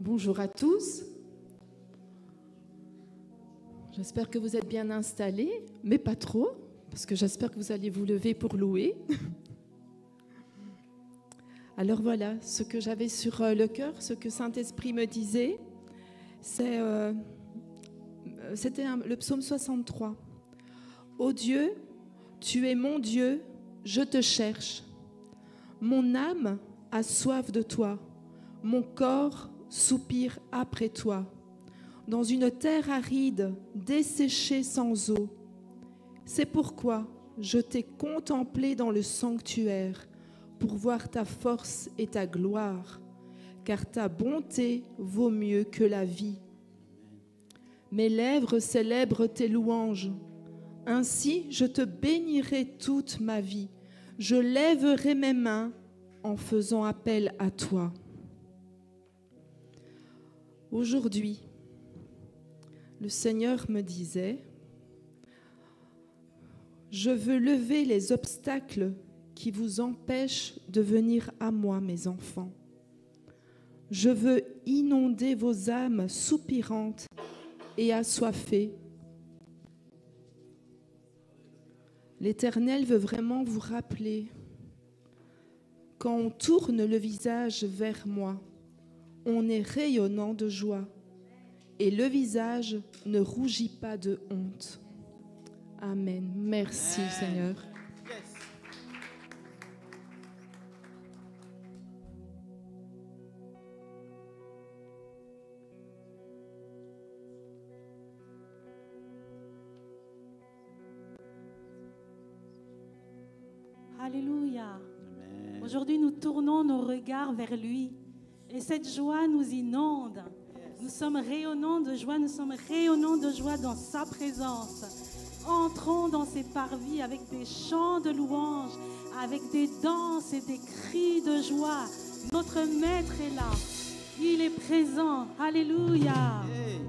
Bonjour à tous. J'espère que vous êtes bien installés, mais pas trop, parce que j'espère que vous allez vous lever pour louer. Alors voilà, ce que j'avais sur le cœur, ce que Saint-Esprit me disait, c'était le psaume 63. Ô Dieu, tu es mon Dieu, je te cherche. Mon âme a soif de toi, mon corps soupire après toi. Dans une terre aride, desséchée sans eau. C'est pourquoi je t'ai contemplé dans le sanctuaire pour voir ta force et ta gloire, car ta bonté vaut mieux que la vie. Mes lèvres célèbrent tes louanges. Ainsi, je te bénirai toute ma vie. Je lèverai mes mains en faisant appel à toi. Aujourd'hui, le Seigneur me disait, je veux lever les obstacles qui vous empêchent de venir à moi, mes enfants. Je veux inonder vos âmes soupirantes et assoiffées. L'Éternel veut vraiment vous rappeler, quand on tourne le visage vers moi, on est rayonnant de joie et le visage ne rougit pas de honte. Amen. Merci, Seigneur. Yes. Alléluia. Amen. Aujourd'hui, nous tournons nos regards vers lui et cette joie nous inonde. Nous sommes rayonnants de joie, nous sommes rayonnants de joie dans sa présence. Entrons dans ses parvis avec des chants de louange, avec des danses et des cris de joie. Notre Maître est là, il est présent. Alléluia. Hey.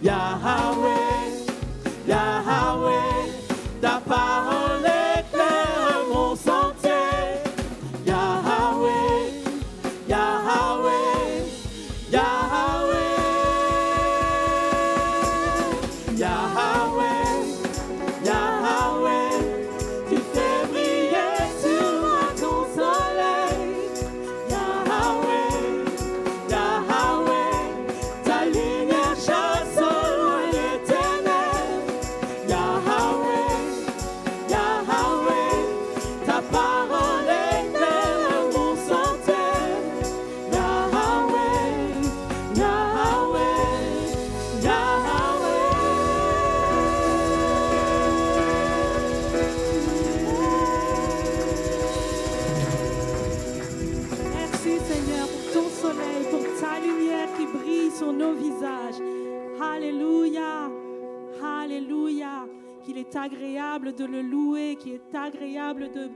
Yahweh, Yahweh, ta parole éclaire mon sentier. Yahweh, Yahweh, Yahweh, Yahweh, Yahweh, tu fais briller sur moi ton soleil. Yahweh, Yahweh, ta lumière chasse au loin les ténèbres. Yahweh, Yahweh, ta parole éclaire mon sentier. Yahweh, Yahweh, Merci Seigneur pour ton soleil, pour ta lumière qui brille sur nos visages. Alléluia, Alléluia. Qu'il est agréable de le louer, qu'il est agréable de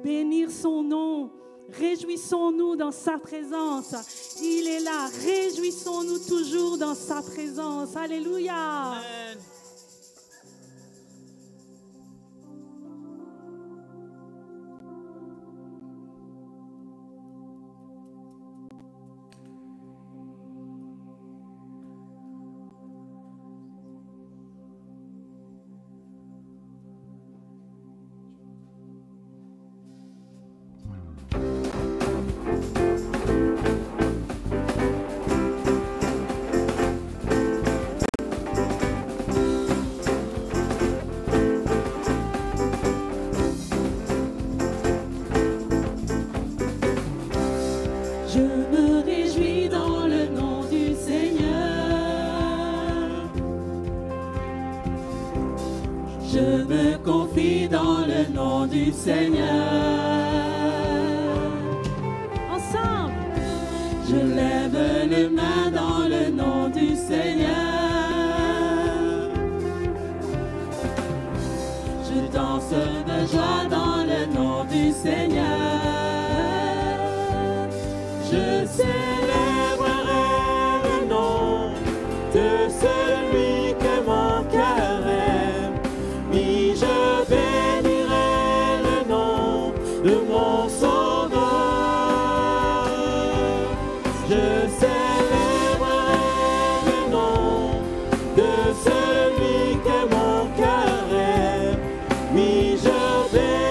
bénir son nom. Réjouissons-nous dans sa présence. Il est là. Réjouissons-nous toujours dans sa présence. Alléluia. Amen. Je me réjouis dans le nom du Seigneur. Je me confie dans le nom du Seigneur. Ensemble. Je lève les mains dans le nom du Seigneur. Je danse de joie dans le nom du Seigneur. Je célébrerai le nom de celui que mon cœur aime. Oui, je bénirai le nom de mon Sauveur. Je célébrerai le nom de celui que mon cœur aime. Oui, je bénirai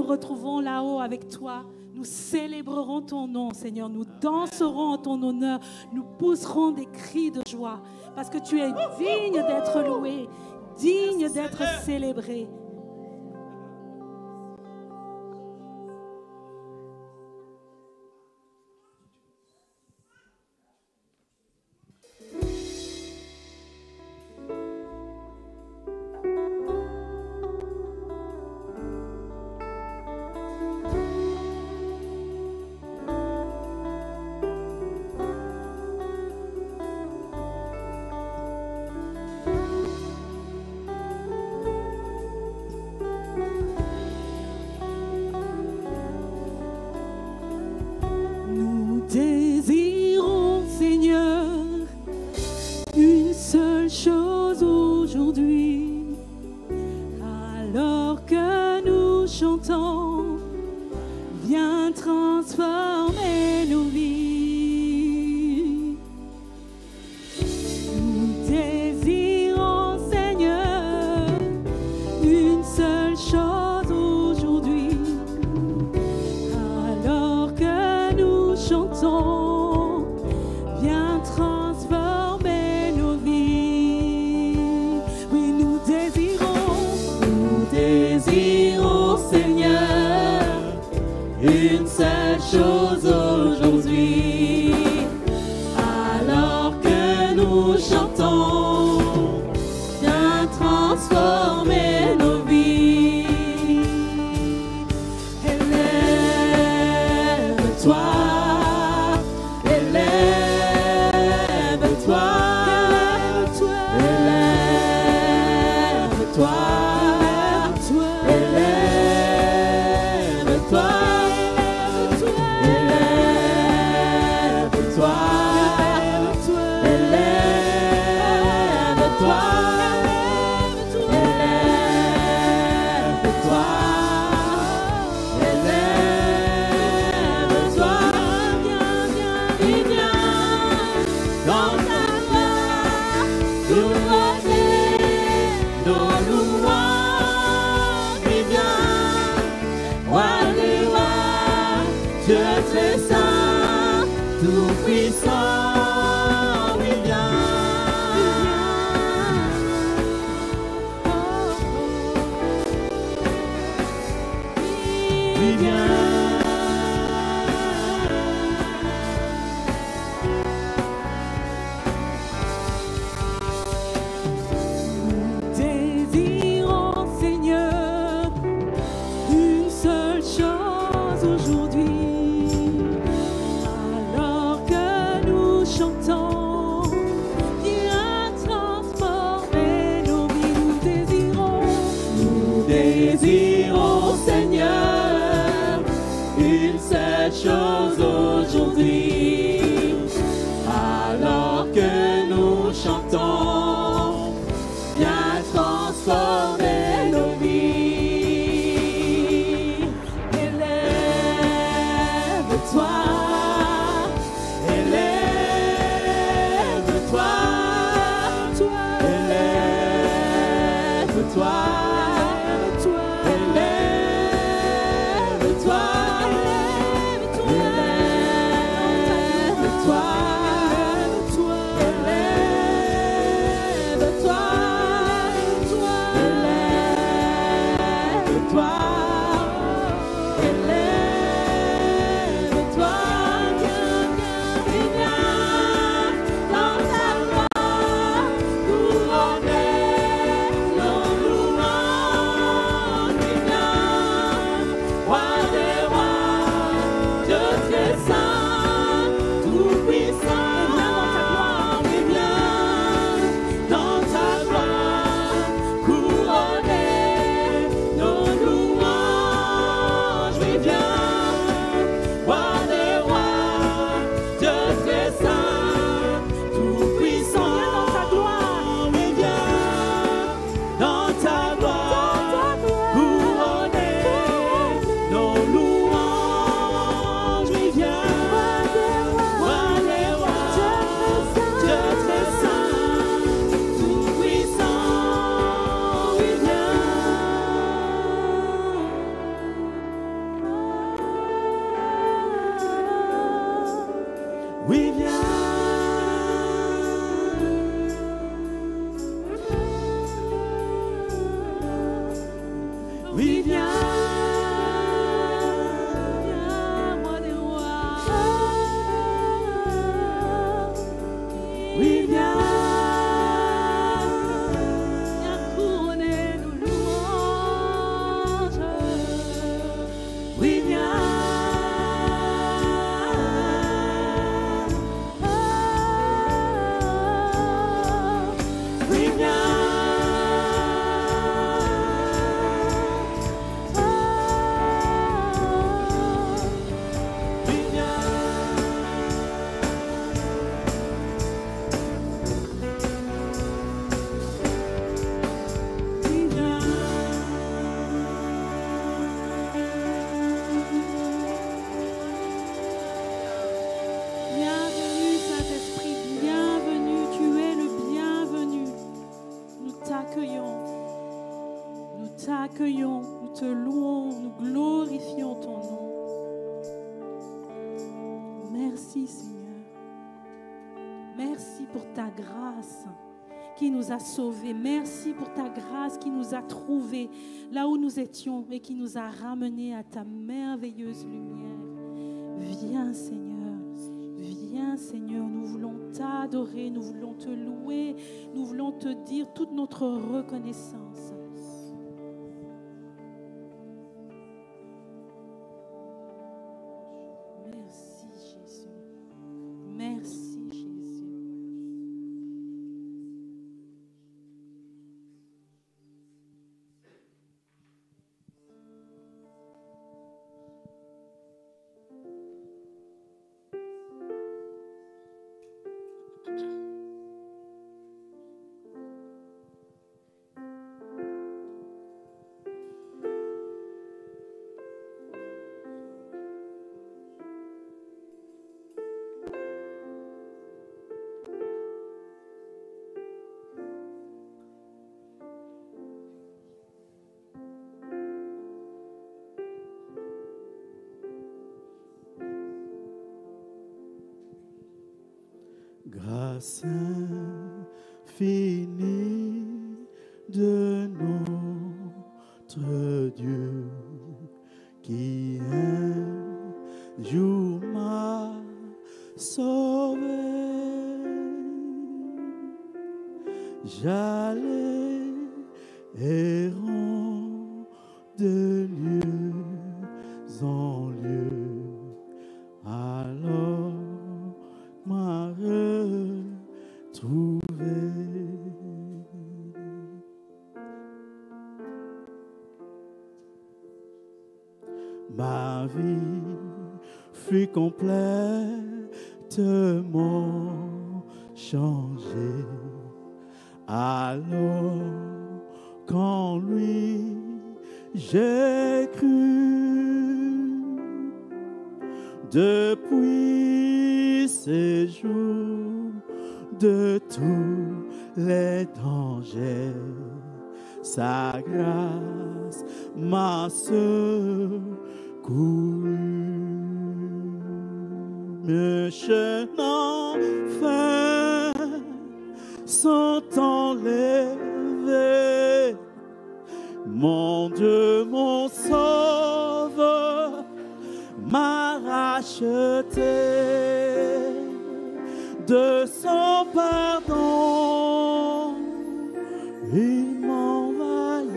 retrouvons là-haut avec toi, nous célébrerons ton nom, Seigneur. Nous danserons en ton honneur. Nous pousserons des cris de joie parce que tu es digne d'être loué, digne d'être célébré. Désirons, Seigneur, une seule chose aujourd'hui, alors que nous chantons, viens transformer nos vies. Nous désirons, Seigneur, une seule chose aujourd'hui, alors que nous chantons, viens transformer nos vies. Oui, nous désirons, Seigneur, une seule chose aujourd'hui, alors que nous chantons, viens transformer nos vies. Élève-toi. Désirons, Seigneur, une seule chose aujourd'hui, alors que nous chantons, viens transformer nos vies. Élève-toi, élève-toi, élève-toi. t'accueillons, nous te louons, nous glorifions ton nom. Merci Seigneur. Merci pour ta grâce qui nous a sauvés. Merci pour ta grâce qui nous a trouvés là où nous étions et qui nous a ramenés à ta merveilleuse lumière. Viens Seigneur, nous voulons t'adorer, nous voulons te louer, nous voulons te dire toute notre reconnaissance. Merci Jésus, merci Jésus. Grâce infinie de notre Dieu qui un jour m'a sauvé. J'allais errant de lieu en lieu, alors m'a retrouvé. Ma vie fut complètement changée. Alors qu'en lui j'ai cru, depuis ces jours de tous les dangers, sa grâce m'a secouru. Mes chaînes enfin sont enlevées. Mon Dieu, mon sauveur, m'a racheté de son pardon. Il m'envahit,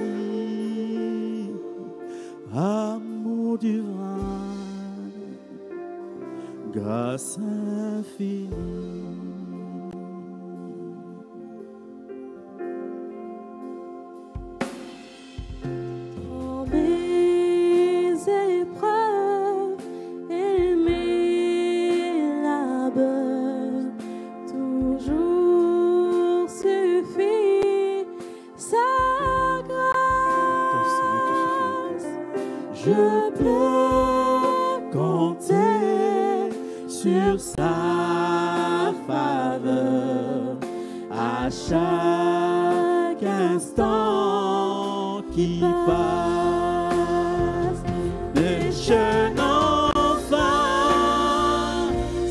amour divin, grâce infinie. Je peux compter sur sa faveur à chaque instant qui passe. Les jeunes enfants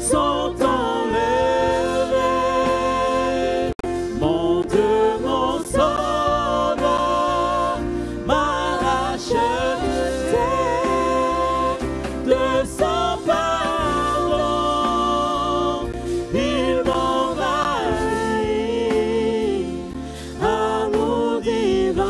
sont enlevés. Mon Dieu, mon sauveur, m'a racheté de son pardon. Il m'envahit, amour divin,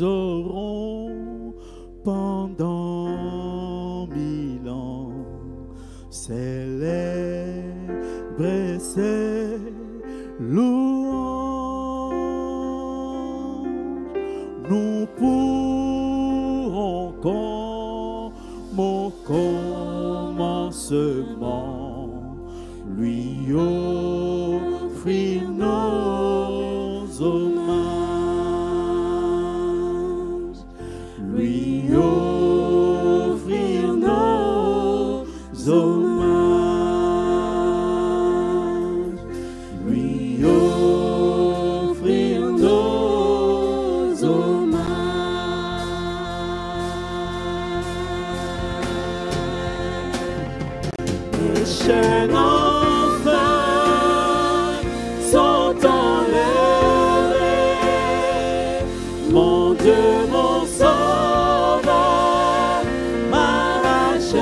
aurons pendant 1000 ans célébrer ses louanges. Nous pourrons comme au commencement lui offrir nos hommages, lui offrir nos hommages, lui offrir nos hommages. Les chaînes enfin sont enlevées, mon Dieu, mon Sauveur m'a racheté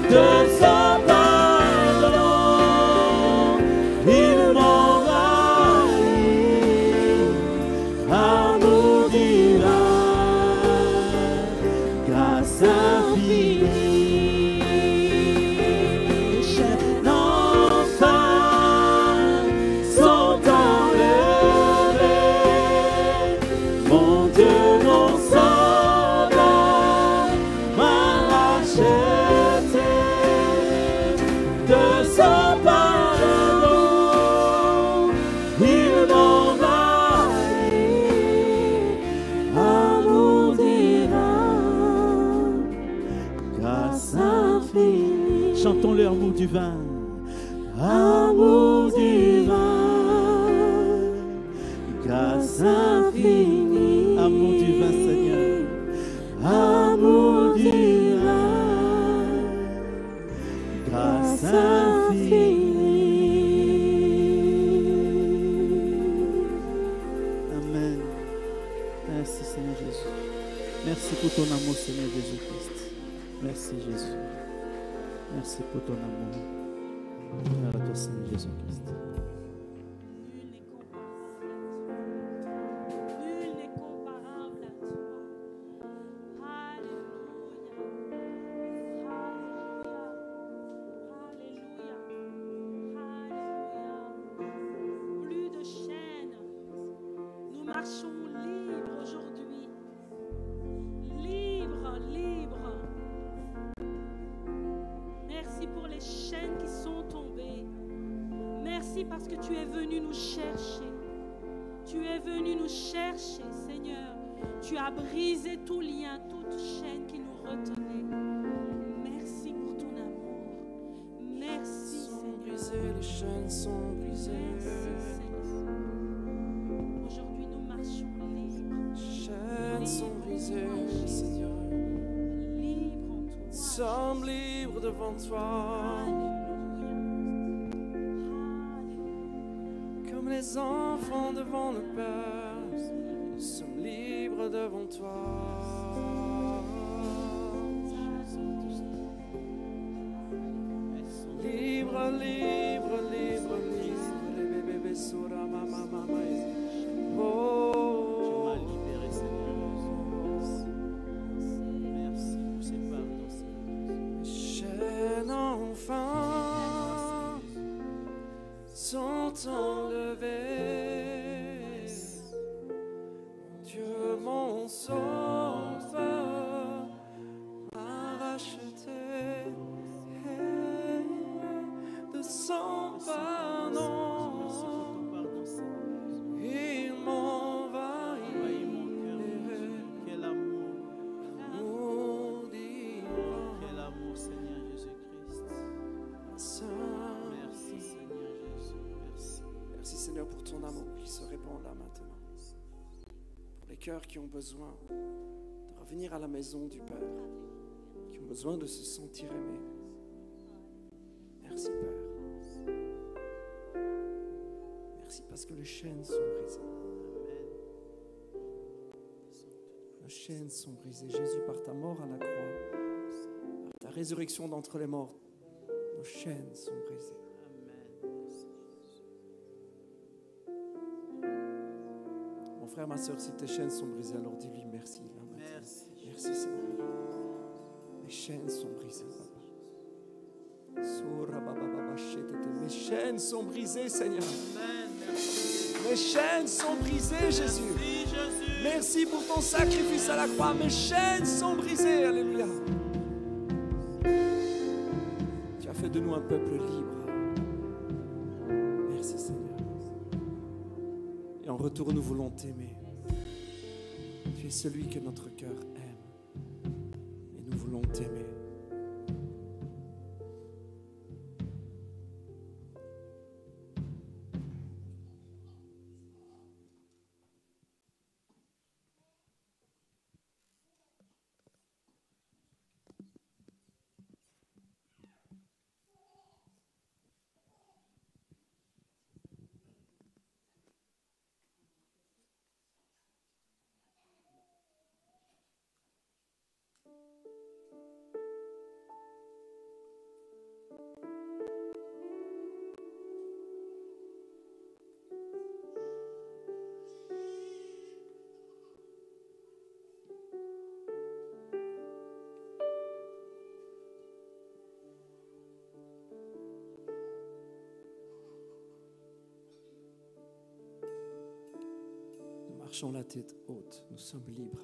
de son pardon, il m'envahit, amour divin, grâce infinie. Les chaînes enfin sont enlevées, mon Dieu, mon Sauveur m'a racheté de son pardon, il m'envahit, amour divin, grâce infinie. Chantons le amour divin, amour divin, grâce infinie, amour divin Seigneur, amour divin, grâce infinie. Amen. Merci Seigneur Jésus. Merci pour ton amour Seigneur Jésus-Christ. Merci Jésus. Merci pour ton amour. Gloire à toi Seigneur Jésus-Christ. Nul n'est comparable à toi. Alléluia. Alléluia. Alléluia. Plus de chaînes. Nous marchons libres aujourd'hui. Libres, libres. Merci pour les chaînes qui sont tombées. Merci parce que tu es venu nous chercher. Tu es venu nous chercher, Seigneur. Tu as brisé tout lien, toute chaîne qui nous retenait. Merci pour ton amour. Merci, Seigneur. Les chaînes sont brisées. Merci, Seigneur. Aujourd'hui, nous marchons libres. Les chaînes sont brisées, Seigneur. Libres en Nous toi. sommes libres devant toi. Comme les enfants devant le Père, nous sommes libres devant toi. Libre, libre, libre, libre, les bébés sura mama mama. Oh, Tu m'as libéré Seigneur Jésus. Merci pour ces pardons Seigneur. les chaînes enfin sont enlevées. Mon Dieu, mon Sauveur m'a racheté de son pardon. Merci pour ton pardon Seigneur. Il m'envahit. Envahis mon cœur Jésus. Quel amour. Amour divin. Quel amour Seigneur Jésus-Christ. Merci Seigneur Jésus. Merci. Merci Seigneur pour ton amour qui se répand là maintenant. Pour les cœurs qui ont besoin de revenir à la maison du Père, qui ont besoin de se sentir aimés. Merci Père. Merci parce que les chaînes sont brisées. Les chaînes sont brisées. Jésus, par ta mort à la croix, par ta résurrection d'entre les morts, nos chaînes sont brisées. frère, ma soeur, si tes chaînes sont brisées, alors dis-lui merci. Là, Merci. merci Seigneur. Mes chaînes sont brisées, Papa. Mes chaînes sont brisées, Seigneur. Amen. Merci. Mes chaînes sont brisées, Jésus. Merci, Jésus. Merci pour ton sacrifice à la croix. Mes chaînes sont brisées. Alléluia. Tu as fait de nous un peuple libre. Merci, Seigneur. Et en retour, nous voulons t'aimer. Tu es celui que notre cœur aime. Et nous voulons t'aimer. Marchons la tête haute, nous sommes libres,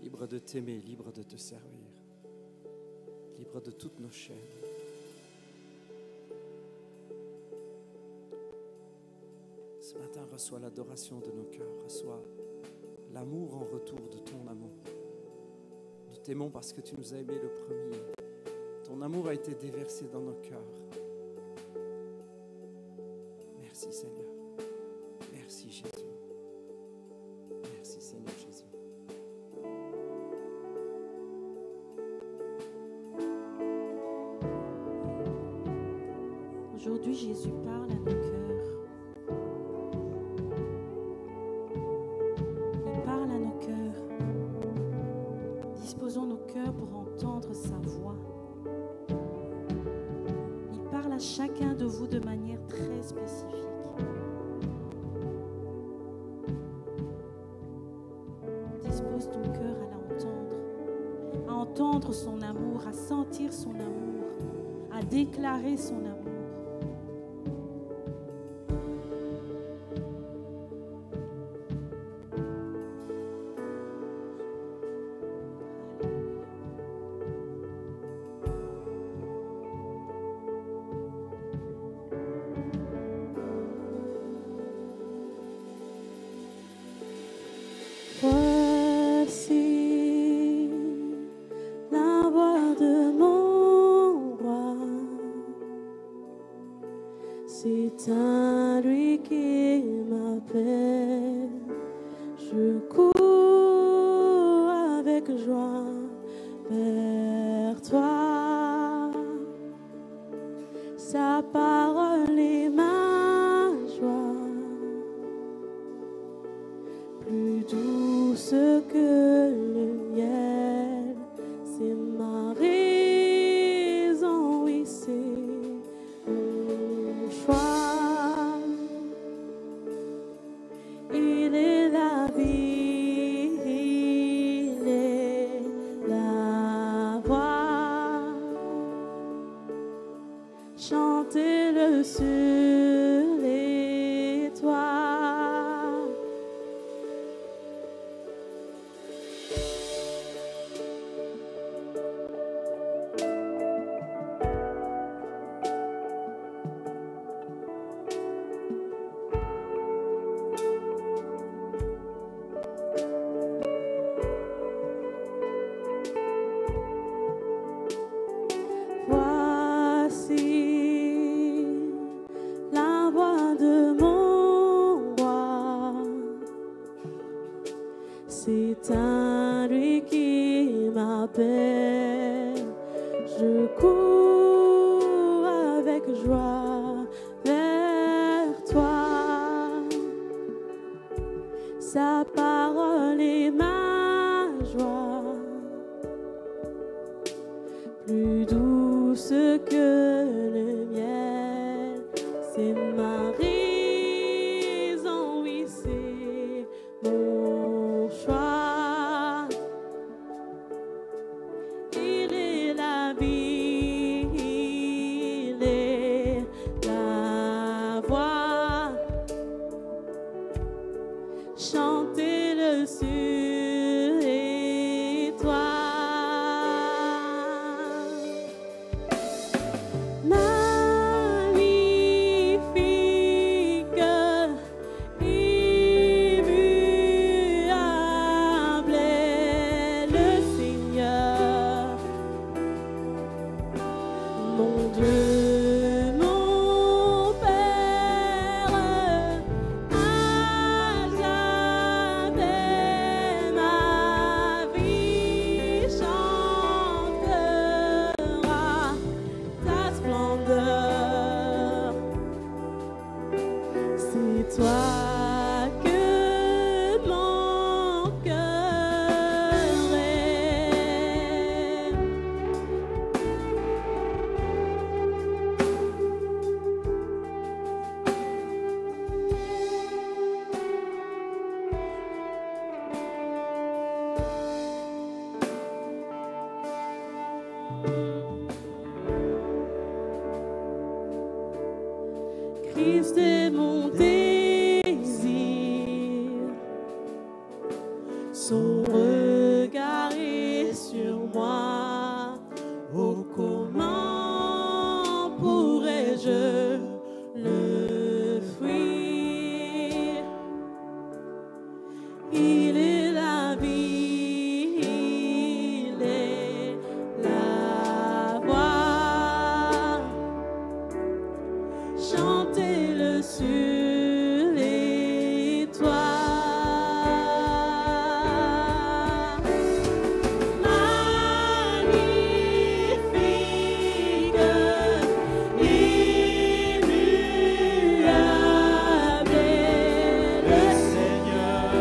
libres de t'aimer, libres de te servir, libres de toutes nos chaînes. Ce matin, reçois l'adoration de nos cœurs, reçois l'amour en retour de ton amour. Nous t'aimons parce que tu nous as aimés le premier. Ton amour a été déversé dans nos cœurs. Merci Seigneur. Merci Jésus. Merci Seigneur Jésus. Aujourd'hui, Jésus parle à nos cœurs. Il parle à nos cœurs. Disposons nos cœurs pour entendre sa voix. Il parle à chacun de vous de manière très spécifique. Dispose ton cœur à entendre son amour, à sentir son amour, à déclarer son amour. Voici la voix de mon roi. C'est à lui qui m'appelle. Je cours avec joie vers toi. Sa parole est ma joie, plus douce que le miel. C'est ma raison, oui, c'est mon choix. Il est la vie, il est la voix. Chantez-le sur les toits. Voici la voix de mon roi. C'est à lui qui m'appelle. Je cours avec joie vers toi. Sa parole est ma joie, plus douce que le miel. C'est ma raison, oui, c'est mon Mon Dieu, mon Père, à jamais ma vie chantera ta splendeur. C'est toi que mon cœur aime. Christ est mon désir, son regard est sur moi. Oh, comment pourrais-je le fuir? Il est la vie, il est la voix. Chantez-le sur les toits. Magnifique, immuable est le Seigneur.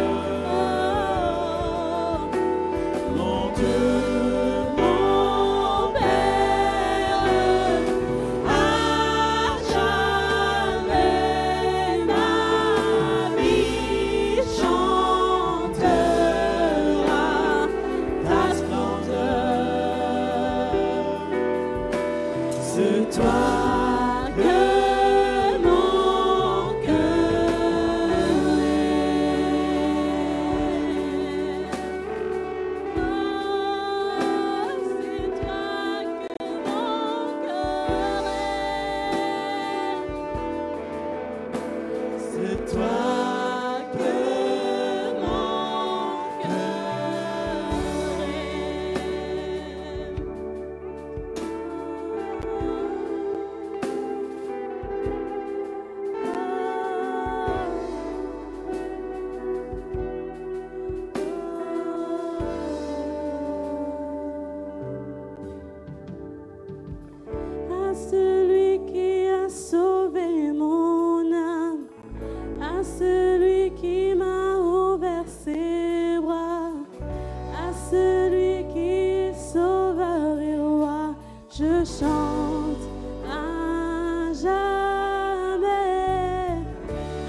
Mon Dieu, mon Père, à jamais ma vie chantera ta splendeur. C'est toi que mon cœur aime. Oh, c'est toi que mon cœur aime. C'est toi que mon cœur à celui qui a sauvé mon âme, à celui qui m'a ouvert ses bras, à celui qui est sauveur et roi, je chante à jamais.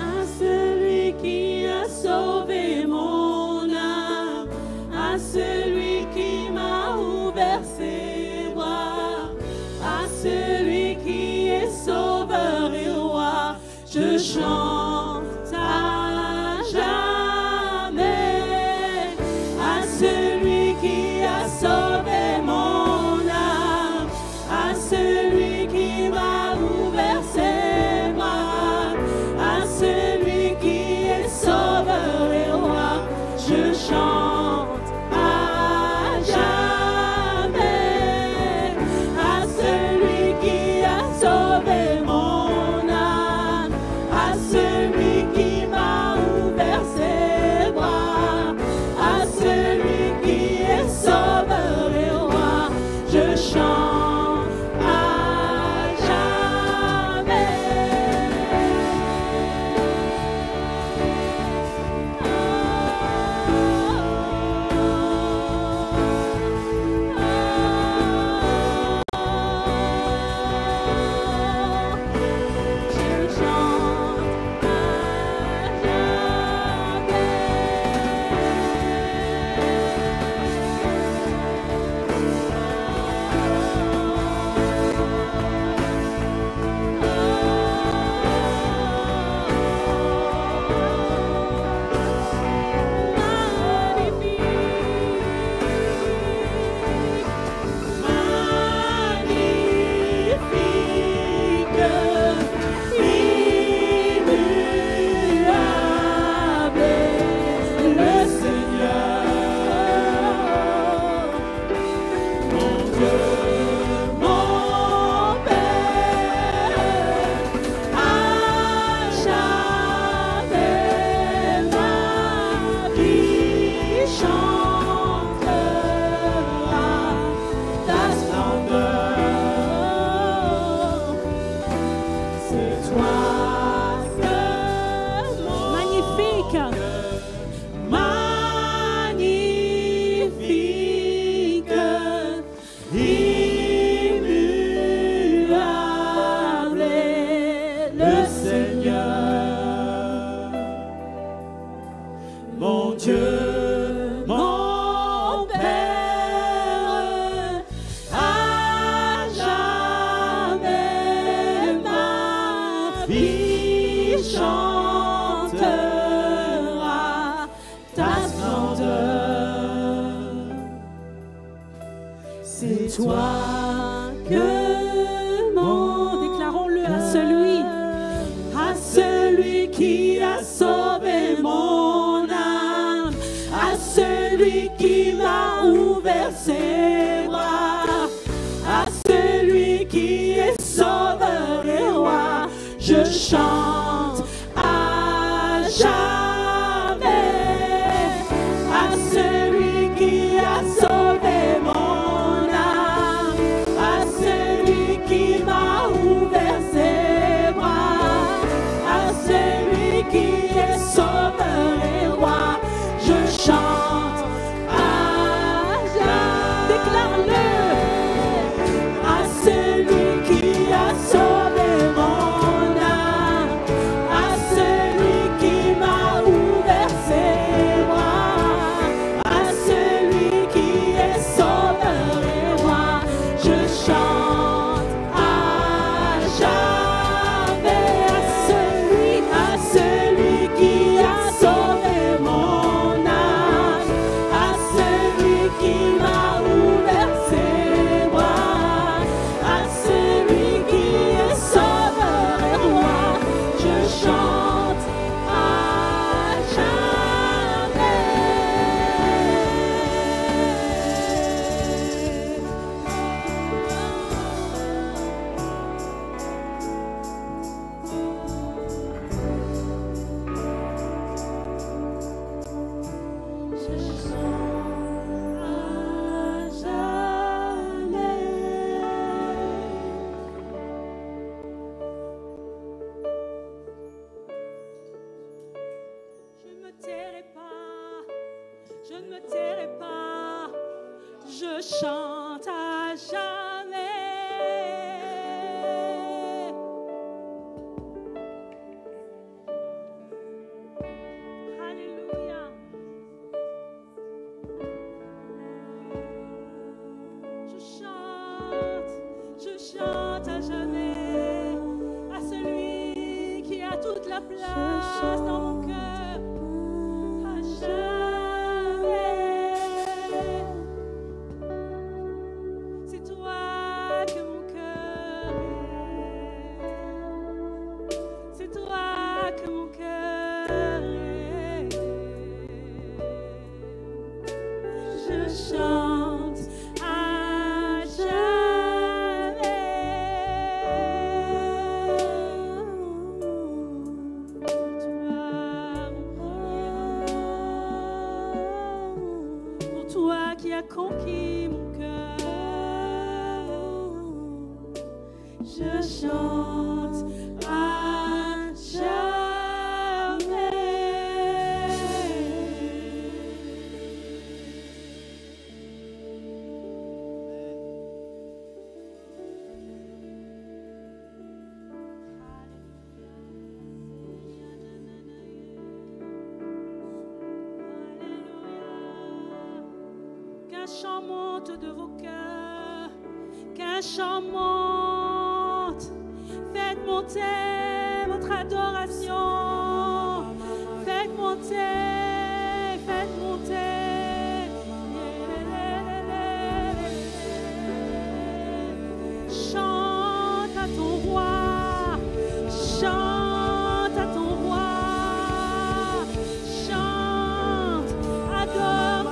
À celui qui a sauvé mon âme, à celui qui m'a ouvert ses bras, à celui qui est sauveur et roi, je chante à jamais. À celui qui a sauvé mon âme, à celui qui m'a ouvert ses bras, à celui qui est sauveur et roi, je chante à jamais. À celui qui a sauvé mon âme, à celui qui m'a ouvert ses bras, à celui qui est sauveur et roi, je chante à jamais. Je chante à jamais. toi que mon... Déclarons-le à celui qui a sauvé mon âme, à celui qui m'a ouvert ses bras, à celui qui est sauveur et roi, je chante à jamais. À celui qui a sauvé mon âme, à celui qui m'a ouvert ses bras, à celui qui est sauveur et roi, je chante à jamais. Déclare-le. À celui qui a sauvé mon âme, à celui qui m'a ouvert ses bras, à celui qui est sauveur et roi, je chante à jamais. À celui qui a sauvé mon âme, à celui qui m'a ouvert ses bras, à celui qui est sauveur et roi, je chante à Je ne me tairai pas, je ne me tairai pas, je chante à jamais. Alléluia. Je chante à jamais à celui qui a toute la place dans mon cœur. À jamais. C'est toi que mon cœur est. C'est toi que mon cœur est. Je chante à pour toi qui as conquis mon cœur, je chante à jamais. Qu'un chant monte de vos cœurs, qu'un chant monte. Faites monter votre adoration. Faites monter, faites monter. Chante à ton roi, chante à ton roi, chante, adore.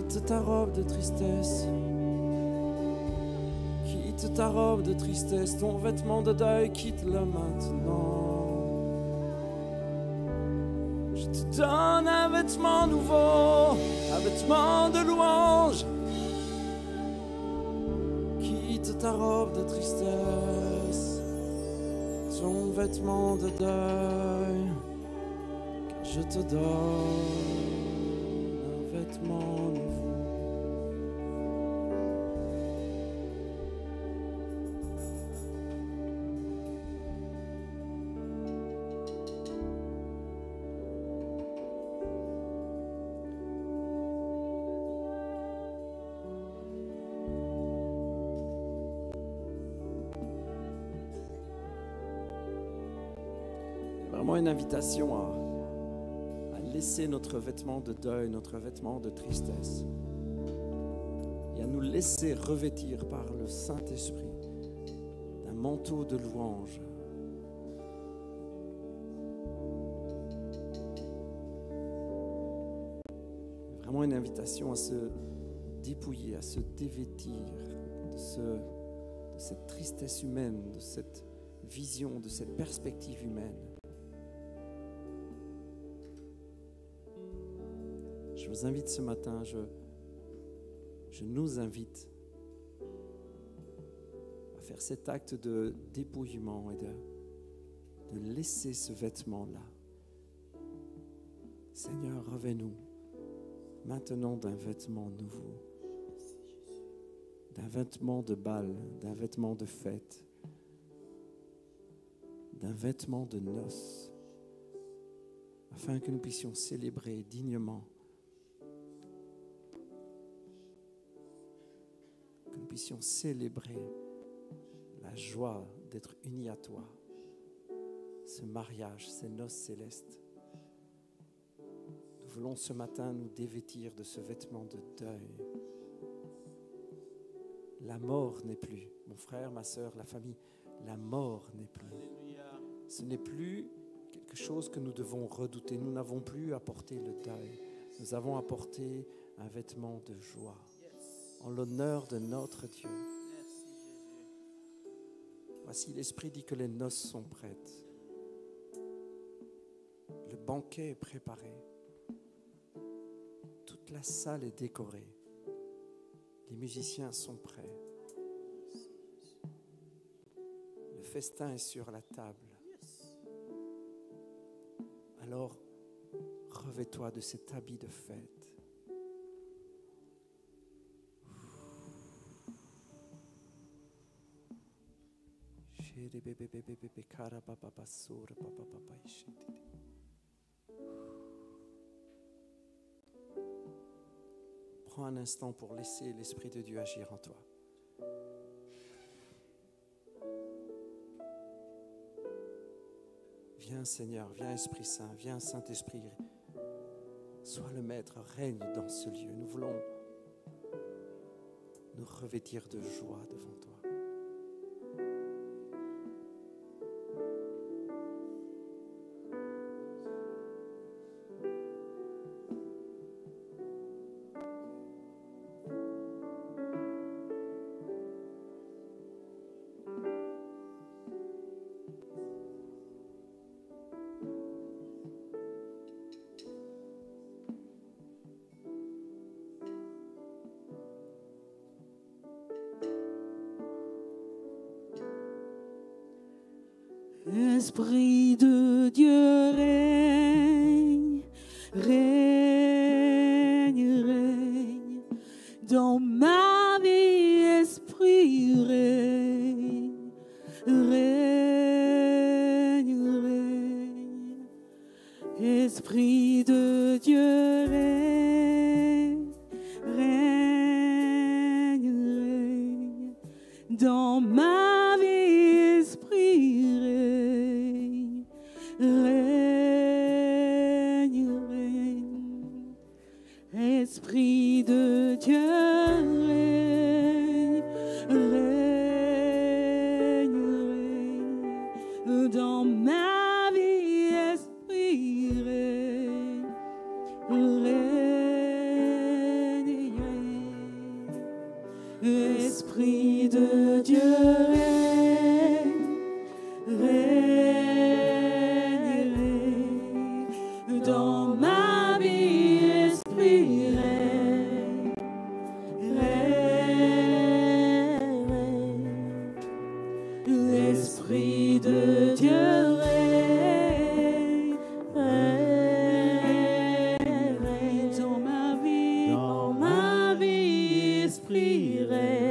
Quitte ta robe de tristesse. Quitte ta robe de tristesse. Ton vêtement de deuil, quitte-le maintenant. Je te donne un vêtement nouveau, un vêtement de louange. Quitte ta robe de tristesse, ton vêtement de deuil, car je te donne un vêtement nouveau. Vraiment une invitation à laisser notre vêtement de deuil, notre vêtement de tristesse, et à nous laisser revêtir par le Saint-Esprit d'un manteau de louange. Vraiment une invitation à se dépouiller, à se dévêtir de cette tristesse humaine, de cette vision, de cette perspective humaine. Je vous invite ce matin, je nous invite à faire cet acte de dépouillement et de laisser ce vêtement-là. Seigneur, revêt-nous maintenant d'un vêtement nouveau, d'un vêtement de bal, d'un vêtement de fête, d'un vêtement de noces, afin que nous puissions célébrer dignement, que nous puissions célébrer la joie d'être unis à toi, ce mariage, ces noces célestes. Nous voulons ce matin nous dévêtir de ce vêtement de deuil. La mort n'est plus, mon frère, ma sœur, la famille, la mort n'est plus. Ce n'est plus quelque chose que nous devons redouter. Nous n'avons plus à porter le deuil. Nous avons à porter un vêtement de joie en l'honneur de notre Dieu. Voici, l'Esprit dit que les noces sont prêtes. Le banquet est préparé. Toute la salle est décorée. Les musiciens sont prêts. Le festin est sur la table. Alors, revêt-toi de cet habit de fête. Prends un instant pour laisser l'Esprit de Dieu agir en toi. Viens Seigneur, viens Esprit Saint, viens Saint-Esprit. Sois le Maître, règne dans ce lieu. Nous voulons nous revêtir de joie devant toi. Esprit de Dieu règne, règne, règne. Dans ma vie, Esprit règne, règne, règne. Esprit de Dieu règne, règne, règne. Dans ma vie, Esprit règne, règne, règne. Esprit de Dieu règne, règne, règne. Dans ma vie, Esprit règne, règne. Esprit de Dieu règne, règne dans ma vie, Esprit règne, règne, Esprit de Dieu règne, règne dans ma vie, Esprit règne.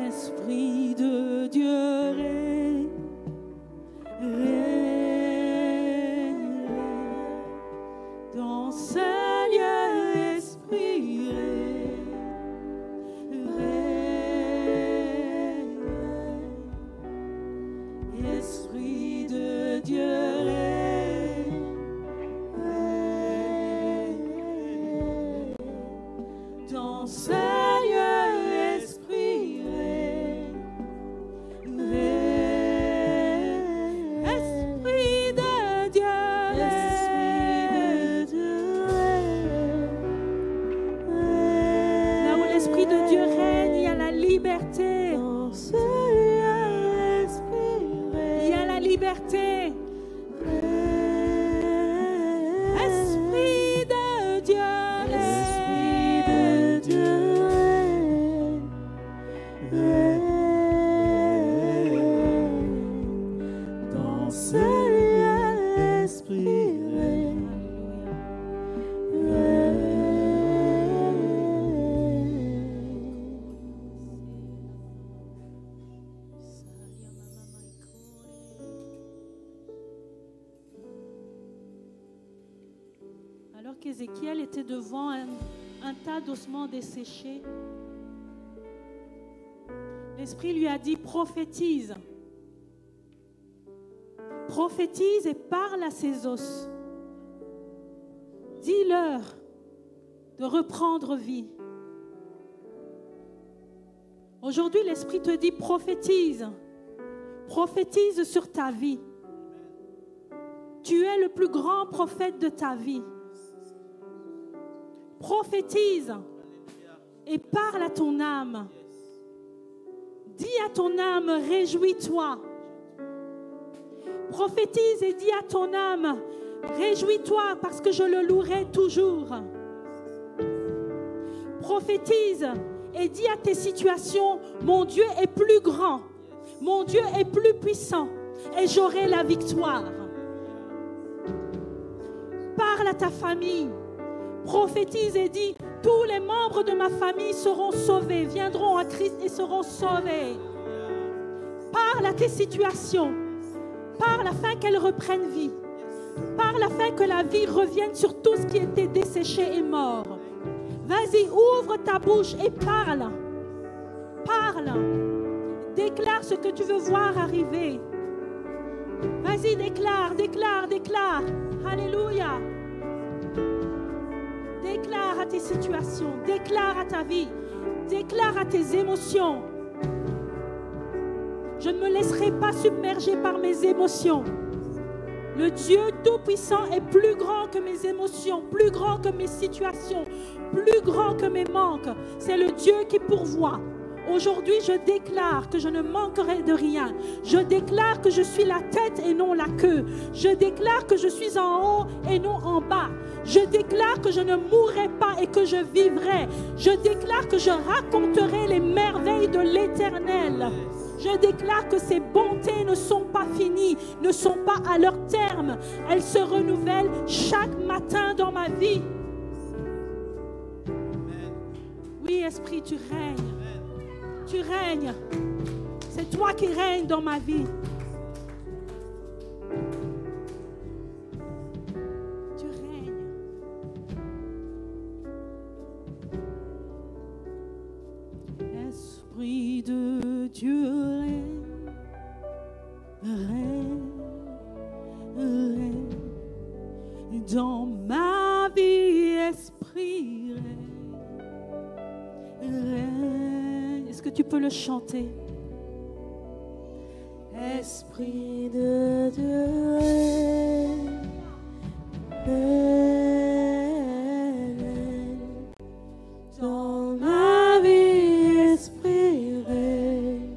Esprit de Dieu règne, règne dans ce lieu, Esprit règne, Esprit de Dieu règne, règne dans ce lieu. Ézéchiel était devant un tas d'ossements desséchés, l'Esprit lui a dit, prophétise. Prophétise et parle à ces os. Dis-leur de reprendre vie. Aujourd'hui, l'Esprit te dit, prophétise. Prophétise sur ta vie. Tu es le plus grand prophète de ta vie. Prophétise et parle à ton âme. Dis à ton âme, réjouis-toi. Prophétise et dis à ton âme, réjouis-toi parce que je le louerai toujours. Prophétise et dis à tes situations, mon Dieu est plus grand, mon Dieu est plus puissant et j'aurai la victoire. Parle à ta famille, prophétise et dis, tous les membres de ma famille seront sauvés, viendront à Christ et seront sauvés. Parle à tes situations, parle afin qu'elles reprennent vie. Parle afin que la vie revienne sur tout ce qui était desséché et mort. Vas-y, ouvre ta bouche et parle. Parle. Déclare ce que tu veux voir arriver. Vas-y, déclare, déclare, déclare. Alléluia. Déclare à tes situations, déclare à ta vie, déclare à tes émotions. Je ne me laisserai pas submerger par mes émotions. Le Dieu Tout-Puissant est plus grand que mes émotions, plus grand que mes situations, plus grand que mes manques. C'est le Dieu qui pourvoit. Aujourd'hui, je déclare que je ne manquerai de rien. Je déclare que je suis la tête et non la queue. Je déclare que je suis en haut et non en bas. Je déclare que je ne mourrai pas et que je vivrai. Je déclare que je raconterai les merveilles de l'Éternel. Je déclare que ces bontés ne sont pas finies, ne sont pas à leur terme. Elles se renouvellent chaque matin dans ma vie. Oui, Esprit, tu règnes. Tu règnes. C'est toi qui règnes dans ma vie. Tu règnes. Esprit de Dieu règne, règne, règne dans ma vie, Esprit règne, règne. Est-ce que tu peux le chanter? Esprit de Dieu règne, règne dans ma vie, Esprit règne,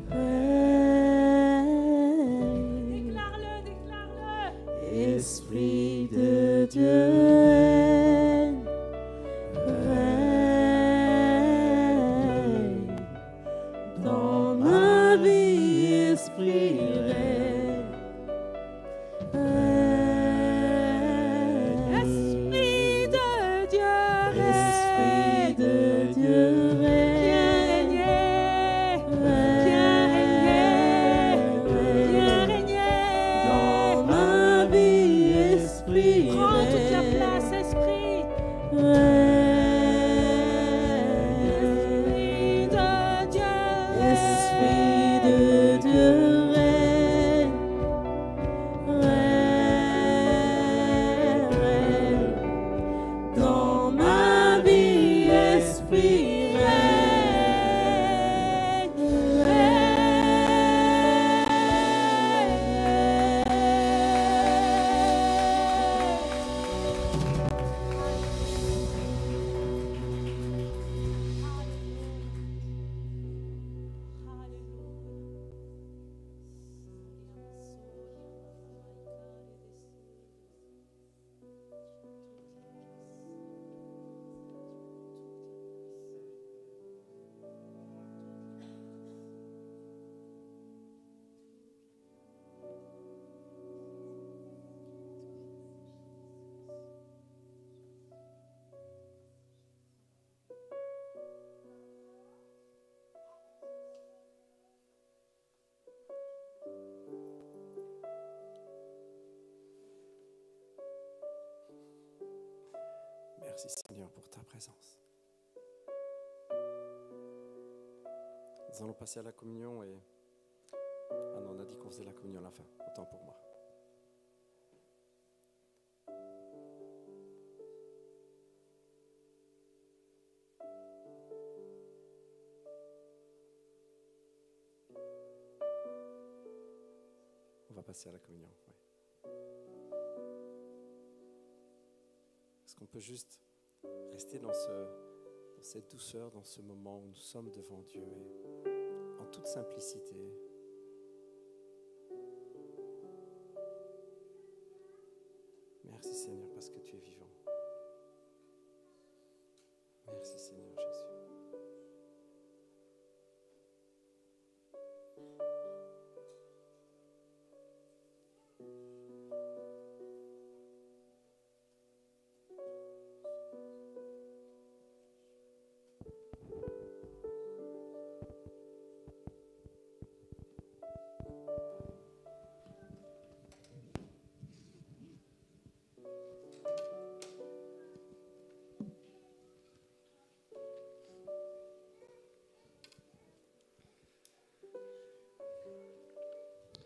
règne. Déclare-le, déclare-le. Esprit de Dieu règne, règne dans ma vie, Esprit règne, règne. Esprit de Dieu règne, Esprit de Dieu règne, viens régner dans ma vie, Esprit règne. Prends toute la place, Esprit. Esprit de Dieu, Esprit de Dieu règne, règne dans ma vie, Esprit règne, Merci Seigneur pour ta présence. Nous allons passer à la communion et... Ah non, on a dit qu'on faisait la communion à la fin. Autant pour moi. On va passer à la communion. Ouais. Est-ce qu'on peut juste rester dans cette douceur, dans ce moment où nous sommes devant Dieu et en toute simplicité. Merci Seigneur parce que tu es vivant. Merci Seigneur Jésus.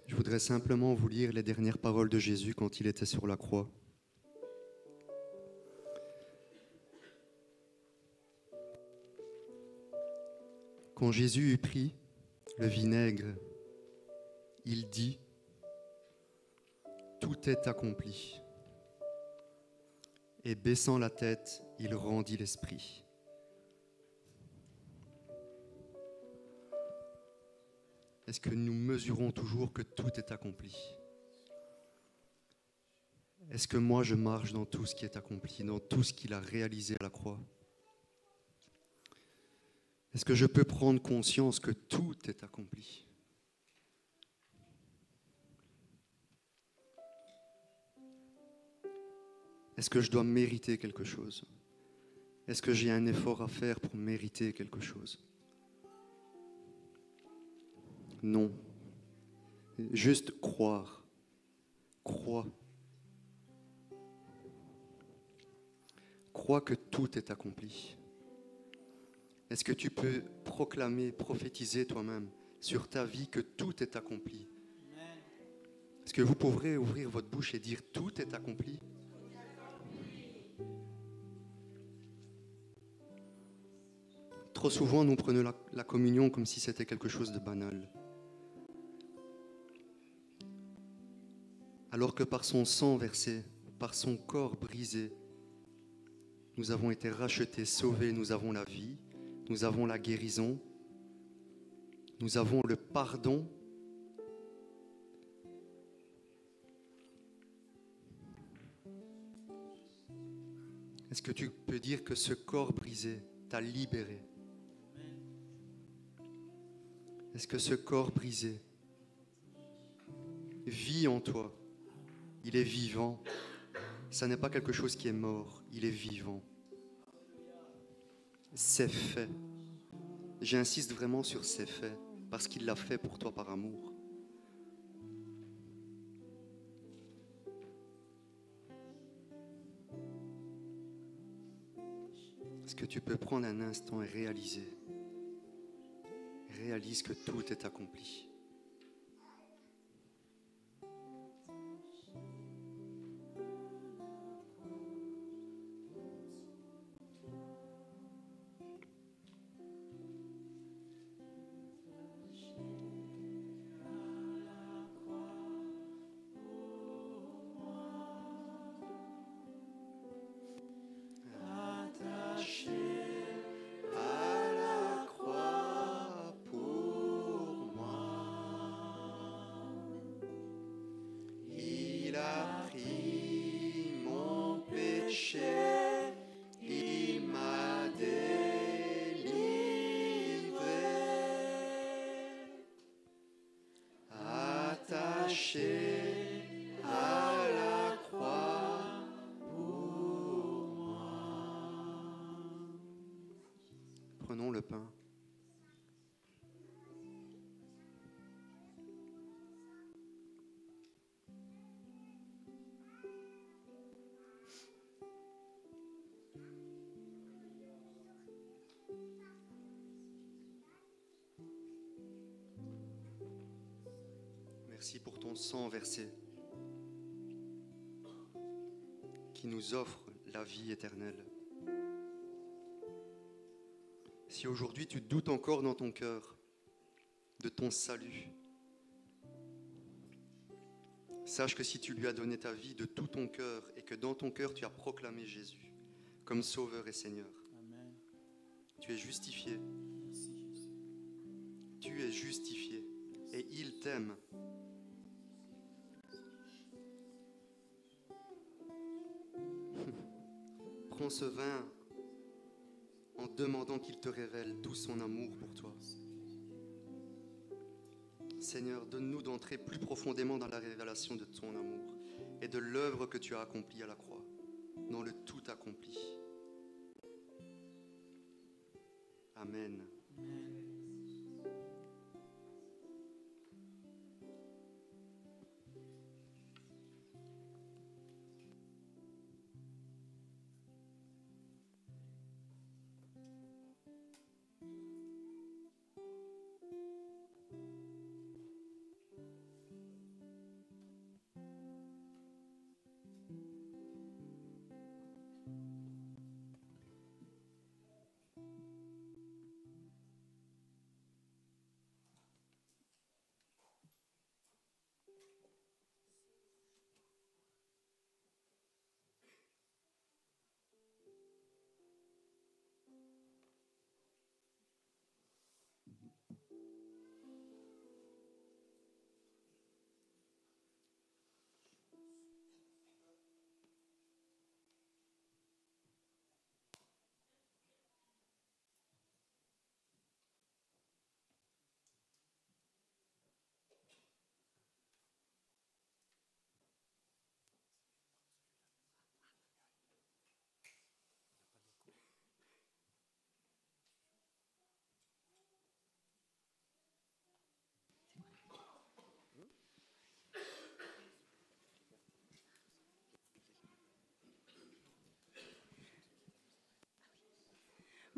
Je voudrais simplement vous lire les dernières paroles de Jésus quand il était sur la croix. Quand Jésus eut pris le vinaigre, il dit « Tout est accompli ». Et baissant la tête, il rendit l'esprit. Est-ce que nous mesurons toujours que tout est accompli? Est-ce que moi je marche dans tout ce qui est accompli, dans tout ce qu'il a réalisé à la croix? Est-ce que je peux prendre conscience que tout est accompli? Est-ce que je dois mériter quelque chose? Est-ce que j'ai un effort à faire pour mériter quelque chose? Non. Juste croire. Crois. Crois que tout est accompli. Est-ce que tu peux proclamer, prophétiser toi-même sur ta vie que tout est accompli? Est-ce que vous pourrez ouvrir votre bouche et dire tout est accompli? Trop souvent, nous prenons la communion comme si c'était quelque chose de banal. Alors que par son sang versé, par son corps brisé, nous avons été rachetés, sauvés, nous avons la vie, nous avons la guérison, nous avons le pardon. Est-ce que tu peux dire que ce corps brisé t'a libéré? Est-ce que ce corps brisé vit en toi? Il est vivant. Ça n'est pas quelque chose qui est mort. Il est vivant. C'est fait. J'insiste vraiment sur c'est fait, parce qu'il l'a fait pour toi par amour. Est-ce que tu peux prendre un instant et réaliser? Réalise que tout est accompli. Prenons le pain. merci pour ton sang versé qui nous offre la vie éternelle. Si aujourd'hui tu doutes encore dans ton cœur de ton salut, sache que si tu lui as donné ta vie de tout ton cœur et que dans ton cœur tu as proclamé Jésus comme Sauveur et Seigneur, Amen. tu es justifié. Merci, Jésus. Tu es justifié et il t'aime. Prends ce vin en demandant qu'il te révèle tout son amour pour toi. Seigneur, donne-nous d'entrer plus profondément dans la révélation de ton amour et de l'œuvre que tu as accomplie à la croix, dans le tout accompli. Amen.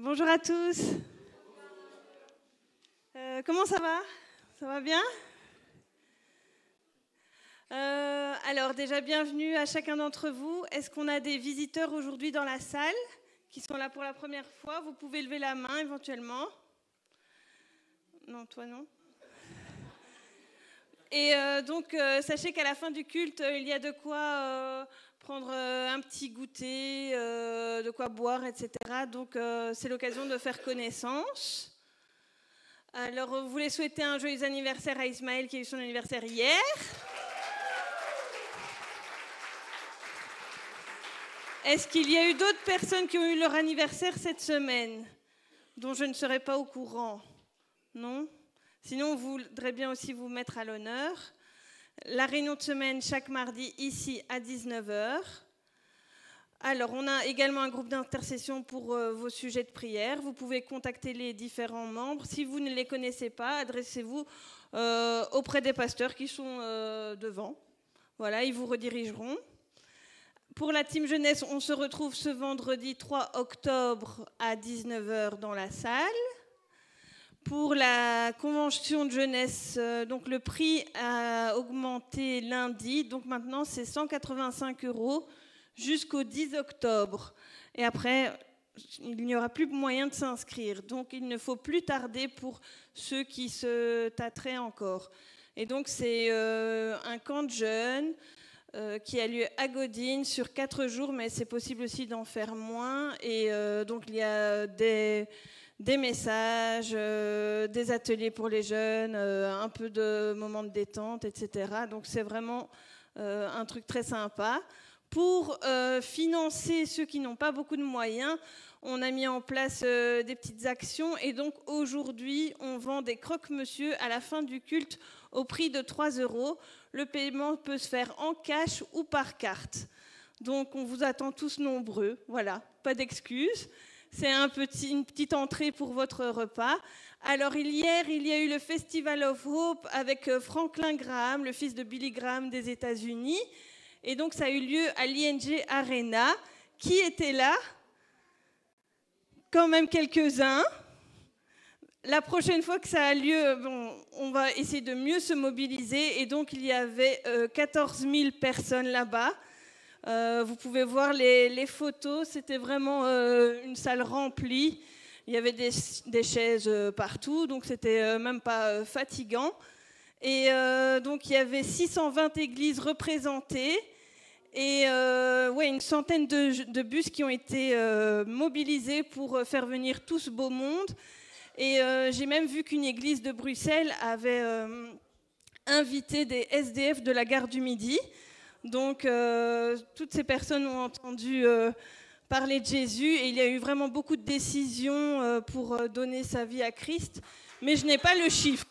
Bonjour à tous. Comment ça va? Ça va bien? Alors déjà, bienvenue à chacun d'entre vous. Est-ce qu'on a des visiteurs aujourd'hui dans la salle qui sont là pour la première fois? Vous pouvez lever la main éventuellement. Non, toi non. Et donc, sachez qu'à la fin du culte, il y a de quoi prendre un petit goûter, de quoi boire, etc. Donc, c'est l'occasion de faire connaissance. Alors, vous voulez souhaiter un joyeux anniversaire à Ismaël qui a eu son anniversaire hier. Est-ce qu'il y a eu d'autres personnes qui ont eu leur anniversaire cette semaine, dont je ne serais pas au courant? Non? Sinon, on voudrait bien aussi vous mettre à l'honneur. La réunion de semaine, chaque mardi, ici, à 19h. Alors, on a également un groupe d'intercession pour vos sujets de prière. Vous pouvez contacter les différents membres. Si vous ne les connaissez pas, adressez-vous auprès des pasteurs qui sont devant. Voilà, ils vous redirigeront. Pour la team jeunesse, on se retrouve ce vendredi 3 octobre à 19h dans la salle. Pour la convention de jeunesse, donc le prix a augmenté lundi, donc maintenant c'est 185 € jusqu'au 10 octobre. Et après, il n'y aura plus moyen de s'inscrire, donc il ne faut plus tarder pour ceux qui se tâteraient encore. Et donc c'est un camp de jeunes qui a lieu à Godine sur 4 jours, mais c'est possible aussi d'en faire moins. Et donc il y a des messages, des ateliers pour les jeunes, un peu de moments de détente, etc. Donc c'est vraiment un truc très sympa. Pour financer ceux qui n'ont pas beaucoup de moyens, on a mis en place des petites actions. Et donc aujourd'hui, on vend des croque-monsieur à la fin du culte au prix de 3 €. Le paiement peut se faire en cash ou par carte. Donc on vous attend tous nombreux. Voilà, pas d'excuses. C'est une petite entrée pour votre repas. Alors hier, il y a eu le Festival of Hope avec Franklin Graham, le fils de Billy Graham des États-Unis. Et donc ça a eu lieu à l'ING Arena. Qui était là? Quand même quelques-uns. la prochaine fois que ça a lieu, bon, on va essayer de mieux se mobiliser. Et donc, il y avait 14 000 personnes là-bas. Vous pouvez voir les photos. C'était vraiment une salle remplie. Il y avait des chaises partout, donc c'était même pas fatigant. Et donc, il y avait 620 églises représentées. Et une centaine de bus qui ont été mobilisés pour faire venir tout ce beau monde. Et j'ai même vu qu'une église de Bruxelles avait invité des SDF de la gare du Midi. Donc, toutes ces personnes ont entendu parler de Jésus. Et il y a eu vraiment beaucoup de décisions pour donner sa vie à Christ. Mais je n'ai pas le chiffre.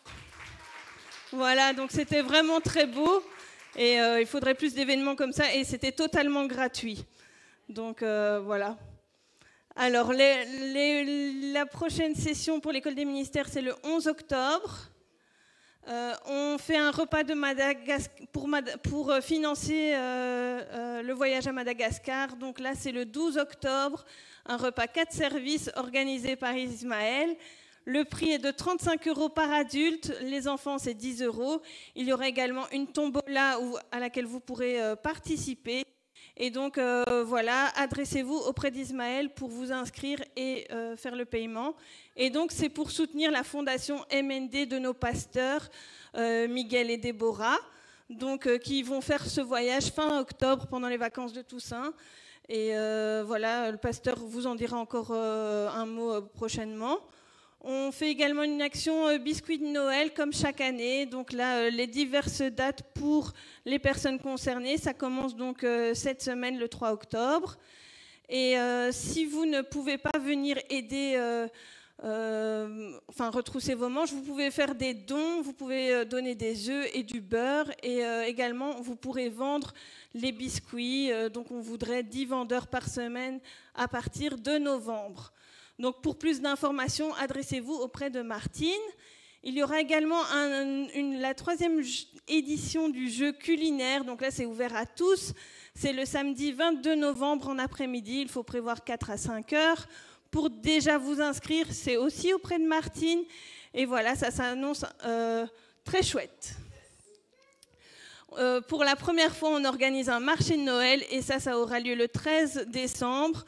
Voilà, donc c'était vraiment très beau. Et il faudrait plus d'événements comme ça. Et c'était totalement gratuit. Donc, voilà. Alors, la prochaine session pour l'école des ministères, c'est le 11 octobre. On fait un repas de Madagascar pour financer le voyage à Madagascar. Donc là, c'est le 12 octobre, un repas 4 services organisé par Ismaël. Le prix est de 35 € par adulte. Les enfants, c'est 10 €. Il y aura également une tombola à laquelle vous pourrez participer. Et donc, voilà, adressez-vous auprès d'Ismaël pour vous inscrire et faire le paiement. Et donc, c'est pour soutenir la fondation MND de nos pasteurs, Miguel et Déborah, donc, qui vont faire ce voyage fin octobre pendant les vacances de Toussaint. Et voilà, le pasteur vous en dira encore un mot prochainement. On fait également une action biscuit de Noël comme chaque année. Donc là, les diverses dates pour les personnes concernées. Ça commence donc cette semaine, le 3 octobre. Et si vous ne pouvez pas venir aider, retrousser vos manches, vous pouvez faire des dons. Vous pouvez donner des œufs et du beurre. Et également, vous pourrez vendre les biscuits. Donc on voudrait 10 vendeurs par semaine à partir de novembre. Donc, pour plus d'informations, adressez-vous auprès de Martine. Il y aura également la 3e édition du jeu culinaire. Donc là, c'est ouvert à tous. C'est le samedi 22 novembre en après-midi. Il faut prévoir 4 à 5 heures. Pour déjà vous inscrire, c'est aussi auprès de Martine. Et voilà, ça s'annonce très chouette. Pour la première fois, on organise un marché de Noël. Et ça aura lieu le 13 décembre.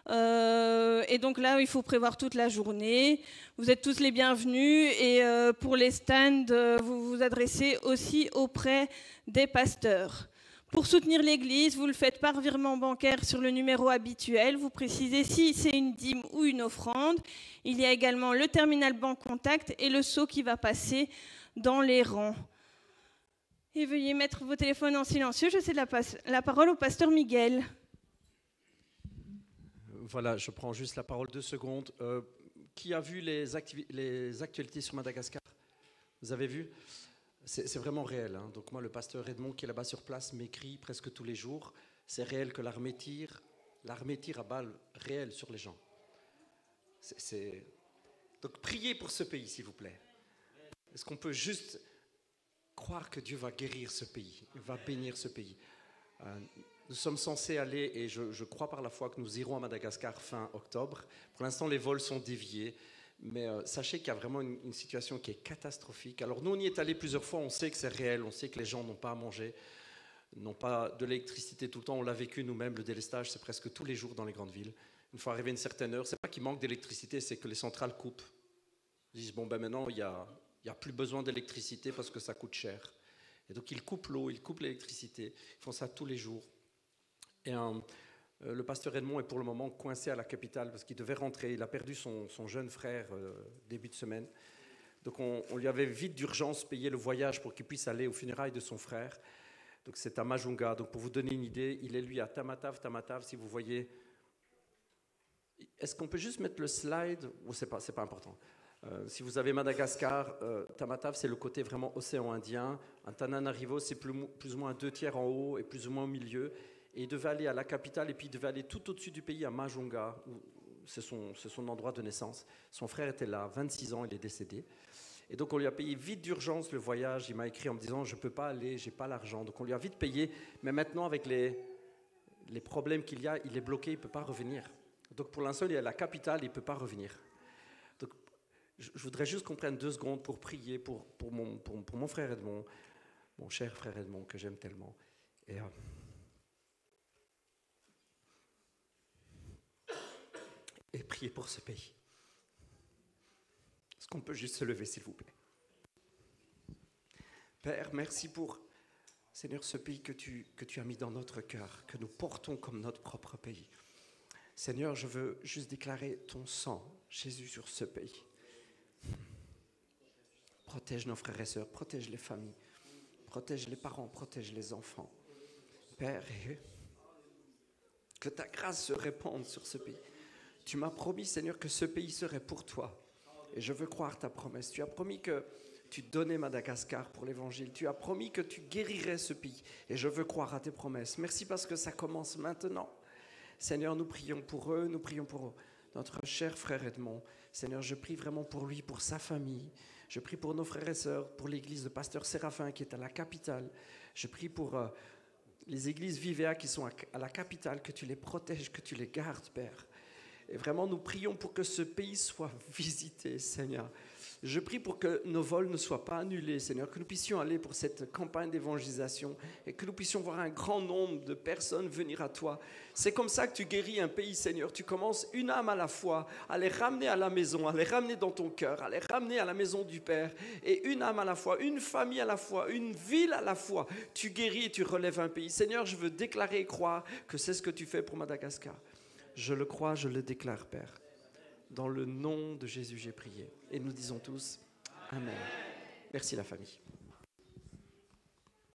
Et donc là, il faut prévoir toute la journée. Vous êtes tous les bienvenus. Et pour les stands, vous vous adressez aussi auprès des pasteurs. Pour soutenir l'Église, vous le faites par virement bancaire sur le numéro habituel. Vous précisez si c'est une dîme ou une offrande. Il y a également le terminal banque contact et le seau qui va passer dans les rangs. Et veuillez mettre vos téléphones en silencieux. Je cède la parole au pasteur Miguel. Voilà, je prends juste la parole 2 secondes. Qui a vu les actualités sur Madagascar? Vous avez vu? C'est vraiment réel. Hein. Donc moi, le pasteur Edmond qui est là-bas sur place m'écrit presque tous les jours. C'est réel que l'armée tire à balles réelles sur les gens. Donc priez pour ce pays, s'il vous plaît. Est-ce qu'on peut juste croire que Dieu va guérir ce pays, va bénir ce pays? Nous sommes censés aller, et je crois par la foi que nous irons à Madagascar fin octobre. Pour l'instant, les vols sont déviés, mais sachez qu'il y a vraiment une situation qui est catastrophique. Alors nous, on y est allé plusieurs fois, on sait que c'est réel, on sait que les gens n'ont pas à manger, n'ont pas de l'électricité tout le temps. On l'a vécu nous-mêmes, le délestage, c'est presque tous les jours dans les grandes villes. Une fois arrivé à une certaine heure, c'est pas qu'il manque d'électricité, c'est que les centrales coupent. Ils disent, bon ben maintenant, il y a plus besoin d'électricité parce que ça coûte cher. Et donc ils coupent l'eau, ils coupent l'électricité, ils font ça tous les jours. Et le pasteur Edmond est pour le moment coincé à la capitale parce qu'il devait rentrer. Il a perdu son jeune frère début de semaine. Donc on lui avait vite d'urgence payé le voyage pour qu'il puisse aller aux funérailles de son frère. Donc c'est à Majunga. Donc pour vous donner une idée, il est lui à Tamatave, si vous voyez. Est-ce qu'on peut juste mettre le slide? Ou c'est pas important. Si vous avez Madagascar, Tamatave, c'est le côté vraiment océan Indien. Antananarivo, c'est plus ou moins 2/3 en haut et plus ou moins au milieu. Et il devait aller à la capitale et puis il devait aller tout au-dessus du pays à Majunga, où c'est son endroit de naissance. Son frère était là, 26 ans, il est décédé. Et donc on lui a payé vite d'urgence le voyage. Il m'a écrit en me disant je ne peux pas aller, je n'ai pas l'argent. Donc on lui a vite payé. Mais maintenant avec les problèmes qu'il y a, il est bloqué, il ne peut pas revenir. Donc pour l'instant il est à la capitale, il ne peut pas revenir. Donc je voudrais juste qu'on prenne 2 secondes pour prier pour mon frère Edmond, mon cher frère Edmond que j'aime tellement. Et prier pour ce pays. Est-ce qu'on peut juste se lever, s'il vous plaît? Père, merci pour, Seigneur, ce pays que tu as mis dans notre cœur, que nous portons comme notre propre pays. Seigneur, je veux juste déclarer ton sang, Jésus, sur ce pays. Protège nos frères et sœurs, protège les familles, protège les parents, protège les enfants. Père, que ta grâce se répande sur ce pays. Tu m'as promis, Seigneur, que ce pays serait pour toi. Et je veux croire ta promesse. Tu as promis que tu donnais Madagascar pour l'évangile. Tu as promis que tu guérirais ce pays. Et je veux croire à tes promesses. Merci parce que ça commence maintenant. Seigneur, nous prions pour eux. Nous prions pour notre cher frère Edmond. Seigneur, je prie vraiment pour lui, pour sa famille. Je prie pour nos frères et sœurs, pour l'église de Pasteur Séraphin qui est à la capitale. Je prie pour les églises Vivea qui sont à la capitale, que tu les protèges, que tu les gardes, Père. Et vraiment, nous prions pour que ce pays soit visité, Seigneur. Je prie pour que nos vols ne soient pas annulés, Seigneur, que nous puissions aller pour cette campagne d'évangélisation et que nous puissions voir un grand nombre de personnes venir à toi. C'est comme ça que tu guéris un pays, Seigneur. Tu commences une âme à la fois à les ramener à la maison, à les ramener dans ton cœur, à les ramener à la maison du Père. Et une âme à la fois, une famille à la fois, une ville à la fois. Tu guéris et tu relèves un pays. Seigneur, je veux déclarer et croire que c'est ce que tu fais pour Madagascar. Je le crois, je le déclare, Père. Dans le nom de Jésus, j'ai prié. Et nous disons tous Amen. Merci la famille.